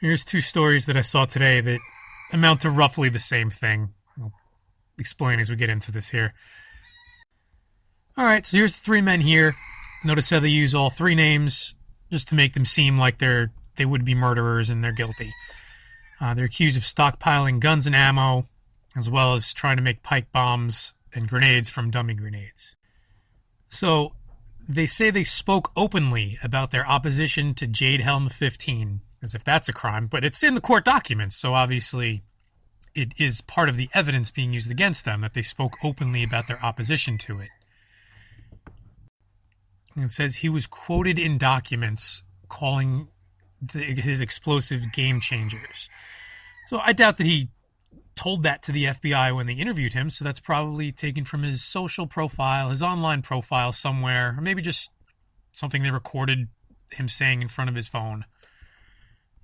Here's two stories that I saw today that amount to roughly the same thing. I'll explain as we get into this here. All right, so here's the three men here. Notice how they use all three names just to make them seem like they would be murderers and they're guilty. They're accused of stockpiling guns and ammo, as well as trying to make pipe bombs and grenades from dummy grenades. So they say they spoke openly about their opposition to Jade Helm 15, as if that's a crime, but it's in the court documents, so obviously it is part of the evidence being used against them that they spoke openly about their opposition to it. And it says he was quoted in documents calling his explosives game changers. So I doubt that he told that to the FBI when they interviewed him, so that's probably taken from his social profile, his online profile somewhere, or maybe just something they recorded him saying in front of his phone.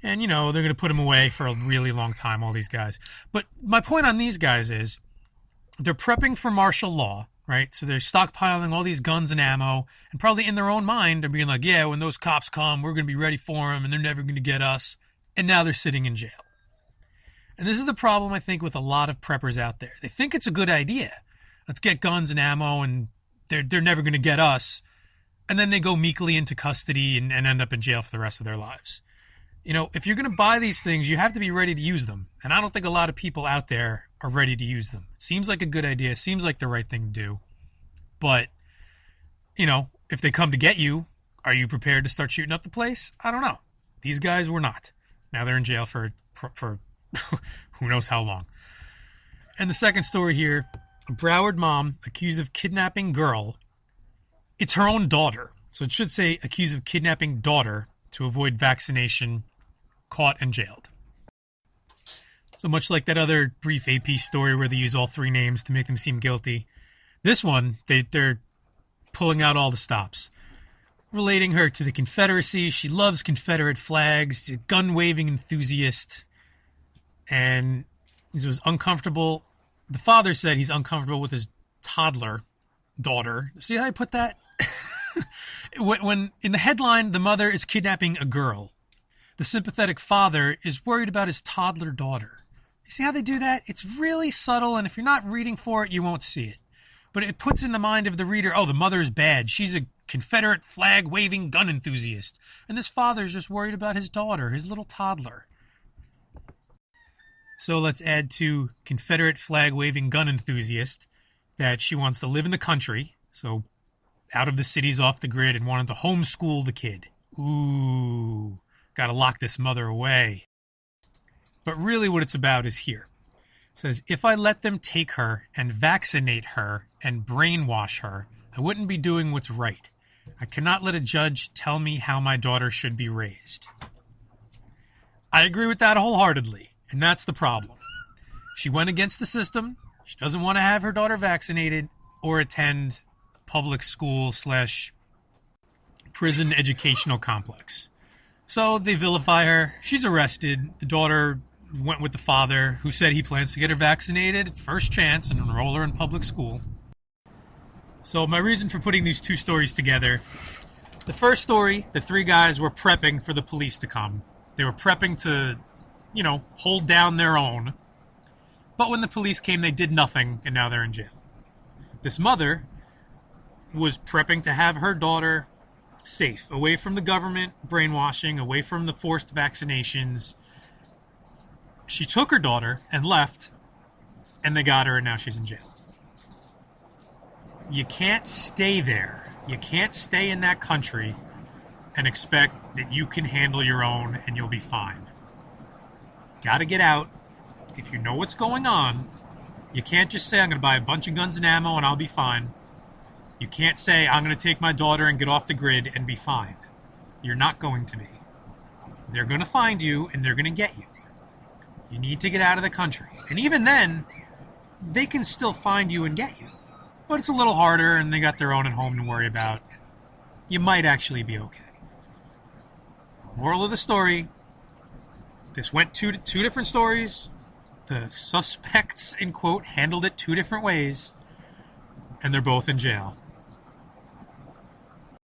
And, they're going to put him away for a really long time, all these guys. But my point on these guys is they're prepping for martial law, right? So they're stockpiling all these guns and ammo, and probably in their own mind, they're being like, yeah, when those cops come, we're going to be ready for them, and they're never going to get us. And now they're sitting in jail. And this is the problem, I think, with a lot of preppers out there. They think it's a good idea. Let's get guns and ammo, and they're never going to get us. And then they go meekly into custody and end up in jail for the rest of their lives. If you're going to buy these things, you have to be ready to use them. And I don't think a lot of people out there are ready to use them. It seems like a good idea. It seems like the right thing to do. But, if they come to get you, are you prepared to start shooting up the place? I don't know. These guys were not. Now they're in jail for who knows how long. And the second story here, a Broward mom accused of kidnapping girl. It's her own daughter. So it should say accused of kidnapping daughter to avoid vaccination, caught and jailed. So much like that other brief AP story where they use all three names to make them seem guilty, this one, they're pulling out all the stops. Relating her to the Confederacy, she loves Confederate flags, she's a gun-waving enthusiast, and he was uncomfortable. The father said he's uncomfortable with his toddler daughter. See how I put that? When in the headline, the mother is kidnapping a girl, the sympathetic father is worried about his toddler daughter. You see how they do that? It's really subtle, and if you're not reading for it, you won't see it. But it puts in the mind of the reader, oh, the mother is bad. She's a Confederate flag-waving gun enthusiast. And this father's just worried about his daughter, his little toddler. So let's add to Confederate flag-waving gun enthusiast that she wants to live in the country, so out of the cities, off the grid, and wanted to homeschool the kid. Ooh, gotta lock this mother away. But really what it's about is here. It says, if I let them take her and vaccinate her and brainwash her, I wouldn't be doing what's right. I cannot let a judge tell me how my daughter should be raised. I agree with that wholeheartedly, and that's the problem. She went against the system. She doesn't want to have her daughter vaccinated or attend public school / prison educational complex. So they vilify her. She's arrested. The daughter went with the father, who said he plans to get her vaccinated at first chance and enroll her in public school. So my reason for putting these two stories together, the first story, the three guys were prepping for the police to come. They were prepping to, hold down their own. But when the police came, they did nothing, and now they're in jail. This mother was prepping to have her daughter safe, away from the government brainwashing, away from the forced vaccinations. She took her daughter and left, and they got her, and now she's in jail. You can't stay there. You can't stay in that country and expect that you can handle your own and you'll be fine. Got to get out. If you know what's going on, you can't just say, I'm going to buy a bunch of guns and ammo and I'll be fine. You can't say, I'm going to take my daughter and get off the grid and be fine. You're not going to be. They're going to find you and they're going to get you. You need to get out of the country. And even then, they can still find you and get you. But it's a little harder, and they got their own at home to worry about. You might actually be okay. Moral of the story, this went two different stories. The suspects, in quote, handled it two different ways, and they're both in jail.